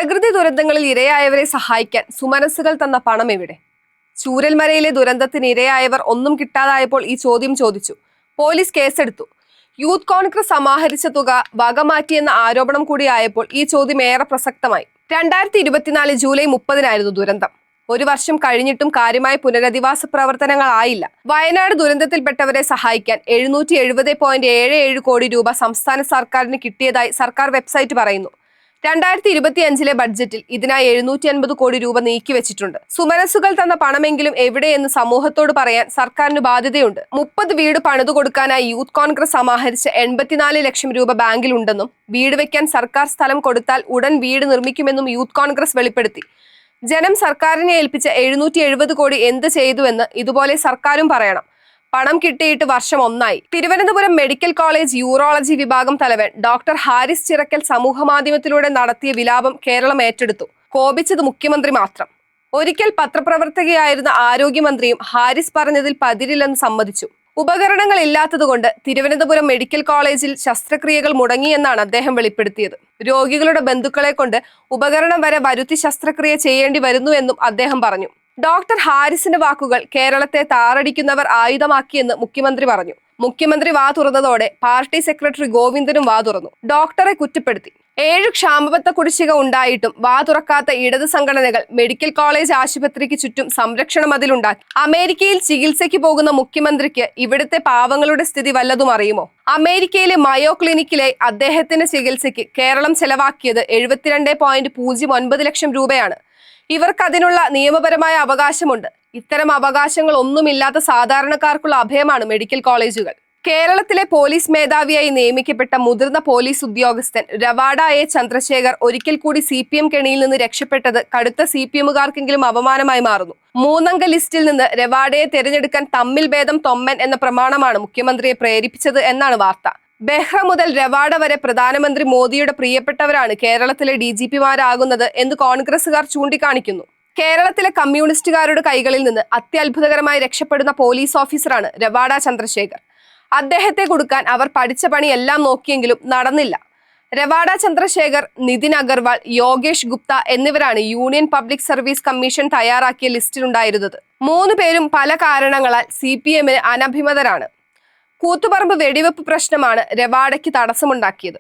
പ്രകൃതി ദുരന്തങ്ങളിൽ ഇരയായവരെ സഹായിക്കാൻ സുമനസ്സുകൾ തന്ന പണം എവിടെ? ചൂരൽമലയിലെ ദുരന്തത്തിന് ഇരയായവർ ഒന്നും കിട്ടാതായപ്പോൾ ഈ ചോദ്യം ചോദിച്ചു. പോലീസ് കേസെടുത്തു. യൂത്ത് കോൺഗ്രസ് സമാഹരിച്ച തുക വകമാറ്റിയെന്ന ആരോപണം കൂടിയായപ്പോൾ ഈ ചോദ്യം ഏറെ പ്രസക്തമായി. 2024 ജൂലൈ 30 ദുരന്തം. ഒരു വർഷം കഴിഞ്ഞിട്ടും കാര്യമായ പുനരധിവാസ പ്രവർത്തനങ്ങളായില്ല. വയനാട് ദുരന്തത്തിൽപ്പെട്ടവരെ സഹായിക്കാൻ 770.77 കോടി രൂപ സംസ്ഥാന സർക്കാരിന് കിട്ടിയതായി സർക്കാർ വെബ്സൈറ്റ് പറയുന്നു. 2025 ബഡ്ജറ്റിൽ ഇതിനായി 750 കോടി രൂപ നീക്കിവെച്ചിട്ടുണ്ട്. സുമനസ്സുകൾ തന്ന പണമെങ്കിലും എവിടെയെന്ന് സമൂഹത്തോട് പറയാൻ സർക്കാരിന് ബാധ്യതയുണ്ട്. 30 വീട് പണിതു കൊടുക്കാനായി യൂത്ത് കോൺഗ്രസ് സമാഹരിച്ച 84 ലക്ഷം രൂപ ബാങ്കിലുണ്ടെന്നും വീട് വെക്കാൻ സർക്കാർ സ്ഥലം കൊടുത്താൽ ഉടൻ വീട് നിർമ്മിക്കുമെന്നും യൂത്ത് കോൺഗ്രസ് വെളിപ്പെടുത്തി. ജനം സർക്കാരിനെ ഏൽപ്പിച്ച 770 കോടി എന്ത് ചെയ്തുവെന്ന് ഇതുപോലെ സർക്കാരും പറയണം. പണം കിട്ടിയിട്ട് വർഷം 1 തിരുവനന്തപുരം മെഡിക്കൽ കോളേജ് യൂറോളജി വിഭാഗം തലവൻ ഡോക്ടർ ഹാരിസ് ചിറക്കൽ സമൂഹമാധ്യമത്തിലൂടെ നടത്തിയ വിലാപം കേരളം ഏറ്റെടുത്തു. കോപിച്ചത് മുഖ്യമന്ത്രി മാത്രം. ഒരിക്കൽ പത്രപ്രവർത്തകയായിരുന്ന ആരോഗ്യമന്ത്രിയും ഹാരിസ് പറഞ്ഞതിൽ പതിരില്ലെന്ന് സമ്മതിച്ചു. ഉപകരണങ്ങൾ ഇല്ലാത്തതുകൊണ്ട് തിരുവനന്തപുരം മെഡിക്കൽ കോളേജിൽ ശസ്ത്രക്രിയകൾ മുടങ്ങിയെന്നാണ് അദ്ദേഹം വെളിപ്പെടുത്തിയത്. രോഗികളുടെ ബന്ധുക്കളെ കൊണ്ട് ഉപകരണം വരെ വരുത്തി ശസ്ത്രക്രിയ ചെയ്യേണ്ടി വരുന്നുവെന്നും അദ്ദേഹം പറഞ്ഞു. ഡോക്ടർ ഹാരിസിന്റെ വാക്കുകൾ കേരളത്തെ താറടിക്കുന്നവർ ആയുധമാക്കിയെന്ന് മുഖ്യമന്ത്രി പറഞ്ഞു. മുഖ്യമന്ത്രി വാ തുറന്നതോടെ പാർട്ടി സെക്രട്ടറി ഗോവിന്ദനും വാ തുറന്നു. ഡോക്ടറെ കുറ്റപ്പെടുത്തി. 7 ക്ഷാമബത്ത കുടിശ്ശിക ഉണ്ടായിട്ടും വാ തുറക്കാത്ത ഇടത് സംഘടനകൾ മെഡിക്കൽ കോളേജ് ആശുപത്രിക്ക് ചുറ്റും സംരക്ഷണ മതിലുണ്ടാക്കി. അമേരിക്കയിൽ ചികിത്സയ്ക്ക് പോകുന്ന മുഖ്യമന്ത്രിക്ക് ഇവിടുത്തെ പാവങ്ങളുടെ സ്ഥിതി വല്ലതും അറിയുമോ? അമേരിക്കയിലെ മയോ ക്ലിനിക്കിലെ അദ്ദേഹത്തിന്റെ ചികിത്സയ്ക്ക് കേരളം ചെലവാക്കിയത് 72.09 ലക്ഷം രൂപയാണ്. ഇവർക്ക് അതിനുള്ള നിയമപരമായ അവകാശമുണ്ട്. ഇത്തരം അവകാശങ്ങൾ ഒന്നുമില്ലാത്ത സാധാരണക്കാർക്കുള്ള അഭയമാണ് മെഡിക്കൽ കോളേജുകൾ. കേരളത്തിലെ പോലീസ് മേധാവിയായി നിയമിക്കപ്പെട്ട മുതിർന്ന പോലീസ് ഉദ്യോഗസ്ഥൻ രവാഡ എ ചന്ദ്രശേഖർ ഒരിക്കൽ കൂടി CPM കെണിയിൽ നിന്ന് രക്ഷപ്പെട്ടത് കടുത്ത CPMകാർക്കെങ്കിലും അപമാനമായി മാറുന്നു. 3 അംഗ ലിസ്റ്റിൽ നിന്ന് രവാഡയെ തിരഞ്ഞെടുക്കാൻ തമ്മിൽ ഭേദം തൊമ്മൻ എന്ന പ്രമാണമാണ് മുഖ്യമന്ത്രിയെ പ്രേരിപ്പിച്ചത് എന്നാണ് വാർത്ത. ബെഹ്റ മുതൽ രവാഡ വരെ പ്രധാനമന്ത്രി മോദിയുടെ പ്രിയപ്പെട്ടവരാണ് കേരളത്തിലെ DGPമാരാകുന്നത് എന്ന് കോൺഗ്രസുകാർ ചൂണ്ടിക്കാണിക്കുന്നു. കേരളത്തിലെ കമ്മ്യൂണിസ്റ്റുകാരുടെ കൈകളിൽ നിന്ന് അത്യത്ഭുതകരമായി രക്ഷപ്പെടുന്ന പോലീസ് ഓഫീസറാണ് രവാഡ ചന്ദ്രശേഖർ. അദ്ദേഹത്തെ കൊടുക്കാൻ അവർ പഠിച്ച പണിയെല്ലാം നോക്കിയെങ്കിലും നടന്നില്ല. രവാഡ ചന്ദ്രശേഖർ, നിതിൻ അഗർവാൾ, യോഗേഷ് ഗുപ്ത എന്നിവരാണ് യൂണിയൻ പബ്ലിക് സർവീസ് കമ്മീഷൻ തയ്യാറാക്കിയ ലിസ്റ്റിലുണ്ടായിരുന്നത്. 3 പേരും പല കാരണങ്ങളാൽ CPMന് അനഭിമതരാണ്. കൂത്തുപറമ്പ് വെടിവെപ്പ് പ്രശ്നമാണ് രവാഡയ്ക്ക് തടസ്സമുണ്ടാക്കിയത്.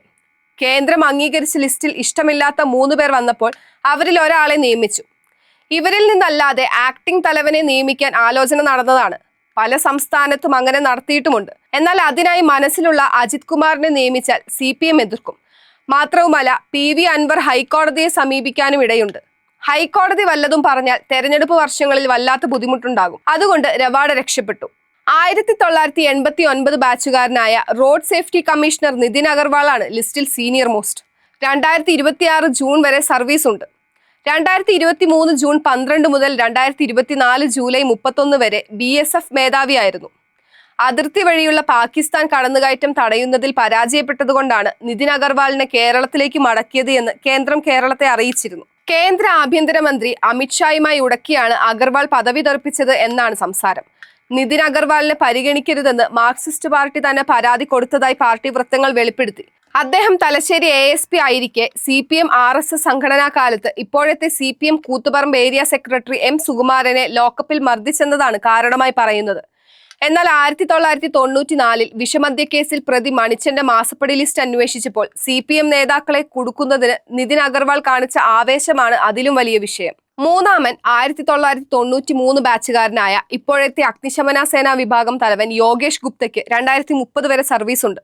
കേന്ദ്രം അംഗീകരിച്ച ലിസ്റ്റിൽ ഇഷ്ടമില്ലാത്ത 3 പേർ വന്നപ്പോൾ അവരിൽ ഒരാളെ നിയമിച്ചു. ഇവരിൽ നിന്നല്ലാതെ ആക്ടിംഗ് തലവനെ നിയമിക്കാൻ ആലോചന നടന്നതാണ്. പല സംസ്ഥാനത്തും അങ്ങനെ നടത്തിയിട്ടുമുണ്ട്. എന്നാൽ അതിനായി മനസ്സിലുള്ള അജിത് കുമാറിനെ നിയമിച്ചാൽ CPM എതിർക്കും. മാത്രവുമല്ല, PV അൻവർ ഹൈക്കോടതിയെ സമീപിക്കാനും ഇടയുണ്ട്. ഹൈക്കോടതി വല്ലതും പറഞ്ഞാൽ തെരഞ്ഞെടുപ്പ് വർഷങ്ങളിൽ വല്ലാത്ത ബുദ്ധിമുട്ടുണ്ടാകും. അതുകൊണ്ട് രവാഡ രക്ഷപ്പെട്ടു. 1989 ബാച്ചുകാരനായ റോഡ് സേഫ്റ്റി കമ്മീഷണർ നിതിൻ അഗർവാളാണ് ലിസ്റ്റിൽ സീനിയർ മോസ്റ്റ്. 2026 ജൂൺ വരെ സർവീസ് ഉണ്ട്. 2023 ജൂൺ 12 മുതൽ 2024 ജൂലൈ 31 വരെ BSF മേധാവിയായിരുന്നു. അതിർത്തി വഴിയുള്ള പാകിസ്ഥാൻ കടന്നുകയറ്റം തടയുന്നതിൽ പരാജയപ്പെട്ടതുകൊണ്ടാണ് നിതിൻ അഗർവാളിനെ കേരളത്തിലേക്ക് മടക്കിയത് എന്ന് കേന്ദ്രം കേരളത്തെ അറിയിച്ചിരുന്നു. കേന്ദ്ര ആഭ്യന്തരമന്ത്രി അമിത്ഷായുമായി ഉടക്കിയാണ് അഗർവാൾ പദവി തെറിപ്പിച്ചത് എന്നാണ് സംസാരം. നിതിൻ അഗർവാളിനെ പരിഗണിക്കരുതെന്ന് മാർക്സിസ്റ്റ് പാർട്ടി തന്നെ പരാതി കൊടുത്തതായി പാർട്ടി വൃത്തങ്ങൾ വെളിപ്പെടുത്തി. അദ്ദേഹം തലശ്ശേരി ASP ആയിരിക്കെ CPM RSS സംഘടനാ കാലത്ത് ഇപ്പോഴത്തെ CPM Koothuparamba area secretary M സുകുമാരനെ ലോക്കപ്പിൽ മർദ്ദിച്ചെന്നതാണ് കാരണമായി പറയുന്നത്. എന്നാൽ 1994 വിഷമദ്യ കേസിൽ പ്രതി മണിച്ചന്റെ മാസപ്പടി ലിസ്റ്റ് അന്വേഷിച്ചപ്പോൾ CPM നേതാക്കളെ കുടുക്കുന്നതിന് നിതിൻ അഗർവാൾ കാണിച്ച ആവേശമാണ് അതിലും വലിയ വിഷയം. മൂന്നാമൻ 1993 ബാച്ചുകാരനായ ഇപ്പോഴത്തെ അഗ്നിശമന സേനാ വിഭാഗം തലവൻ യോഗേഷ് ഗുപ്തയ്ക്ക് 2030 വരെ സർവീസ് ഉണ്ട്.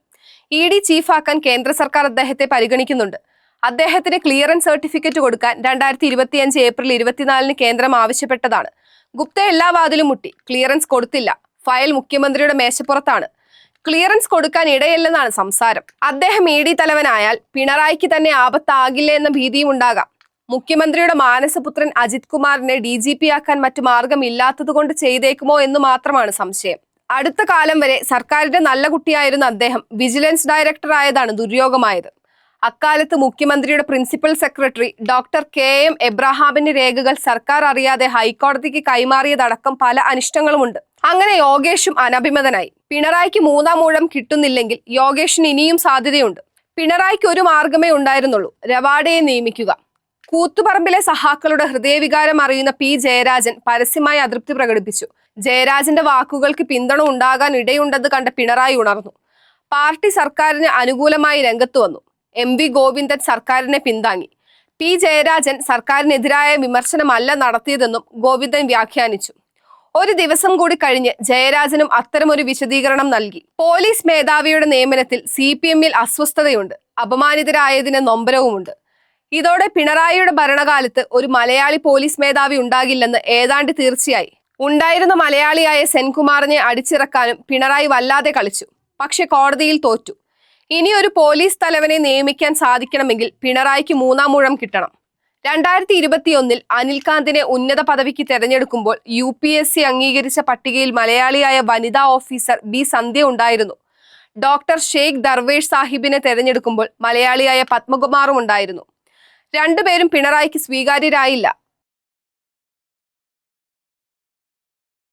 ED ചീഫാക്കാൻ കേന്ദ്ര സർക്കാർ അദ്ദേഹത്തെ പരിഗണിക്കുന്നുണ്ട്. അദ്ദേഹത്തിന് ക്ലിയറൻസ് സർട്ടിഫിക്കറ്റ് കൊടുക്കാൻ 2025 ഏപ്രിൽ 24 കേന്ദ്രം ആവശ്യപ്പെട്ടതാണ്. ഗുപ്ത എല്ലാ വാതിലും മുട്ടി. ക്ലിയറൻസ് കൊടുത്തില്ല. ഫയൽ മുഖ്യമന്ത്രിയുടെ മേശപ്പുറത്താണ്. ക്ലിയറൻസ് കൊടുക്കാൻ ഇടയില്ലെന്നാണ് സംസാരം. അദ്ദേഹം ED തലവനായാൽ പിണറായിക്ക് തന്നെ ആപത്താകില്ല എന്ന ഭീതിയും ഉണ്ടാകാം. മുഖ്യമന്ത്രിയുടെ മാനസപുത്രൻ അജിത് കുമാറിനെ DGP ആക്കാൻ മറ്റു മാർഗമില്ലാത്തതുകൊണ്ട് ചെയ്തേക്കുമോ എന്ന് മാത്രമാണ് സംശയം. അടുത്ത കാലം വരെ സർക്കാരിന്റെ നല്ല കുട്ടിയായിരുന്ന അദ്ദേഹം വിജിലൻസ് ഡയറക്ടർ ആയതാണ് ദുര്യോഗമായത്. അക്കാലത്ത് മുഖ്യമന്ത്രിയുടെ പ്രിൻസിപ്പൽ സെക്രട്ടറി ഡോക്ടർ KM എബ്രഹാമിന്റെ രേഖകൾ സർക്കാർ അറിയാതെ ഹൈക്കോടതിക്ക് കൈമാറിയതടക്കം പല അനിഷ്ടങ്ങളുമുണ്ട്. അങ്ങനെ യോഗേഷും അനഭിമതനായി. പിണറായിക്ക് 3-ാം ഊഴം കിട്ടുന്നില്ലെങ്കിൽ യോഗേഷിന് ഇനിയും സാധ്യതയുണ്ട്. പിണറായിക്ക് ഒരു മാർഗമേ ഉണ്ടായിരുന്നുള്ളൂ, രവാഡയെ നിയമിക്കുക. കൂത്തുപറമ്പിലെ സഹാക്കളുടെ ഹൃദയവികാരം അറിയുന്ന പി ജയരാജൻ പരസ്യമായി അതൃപ്തി പ്രകടിപ്പിച്ചു. ജയരാജന്റെ വാക്കുകൾക്ക് പിന്തുണ ഉണ്ടാകാൻ ഇടയുണ്ടെന്ന് കണ്ട പിണറായി ഉണർന്നു. പാർട്ടി സർക്കാരിന് അനുകൂലമായി രംഗത്തു വന്നു. MV ഗോവിന്ദൻ സർക്കാരിനെ പിന്താങ്ങി. പി ജയരാജൻ സർക്കാരിനെതിരായ വിമർശനമല്ല നടത്തിയതെന്നും ഗോവിന്ദൻ വ്യാഖ്യാനിച്ചു. ഒരു ദിവസം കൂടി കഴിഞ്ഞ് ജയരാജനും അത്തരമൊരു വിശദീകരണം നൽകി. പോലീസ് മേധാവിയുടെ നിയമനത്തിൽ CPM-ൽ അസ്വസ്ഥതയുണ്ട്, അപമാനിതരായതിന് നൊമ്പരവുമുണ്ട്. ഇതോടെ പിണറായിയുടെ ഭരണകാലത്ത് ഒരു മലയാളി പോലീസ് മേധാവി ഉണ്ടാകില്ലെന്ന് ഏതാണ്ട് തീർച്ചയായി. ഉണ്ടായിരുന്ന മലയാളിയായ സെൻകുമാറിനെ അടിച്ചിറക്കാനും പിണറായി വല്ലാതെ കളിച്ചു. പക്ഷെ കോടതിയിൽ തോറ്റു. ഇനി ഒരു പോലീസ് തലവനെ നിയമിക്കാൻ സാധിക്കണമെങ്കിൽ പിണറായിക്ക് 3-ാം ഊഴം കിട്ടണം. 2021-ൽ അനിൽകാന്തിനെ ഉന്നത പദവിക്ക് തെരഞ്ഞെടുക്കുമ്പോൾ UPSC അംഗീകരിച്ച പട്ടികയിൽ മലയാളിയായ വനിതാ ഓഫീസർ B സന്ധ്യ ഉണ്ടായിരുന്നു. ഡോക്ടർ ഷെയ്ഖ് ദർവേഷ് സാഹിബിനെ തെരഞ്ഞെടുക്കുമ്പോൾ മലയാളിയായ പത്മകുമാറും ഉണ്ടായിരുന്നു. രണ്ടുപേരും പിണറായിക്ക് സ്വീകാര്യരായില്ല.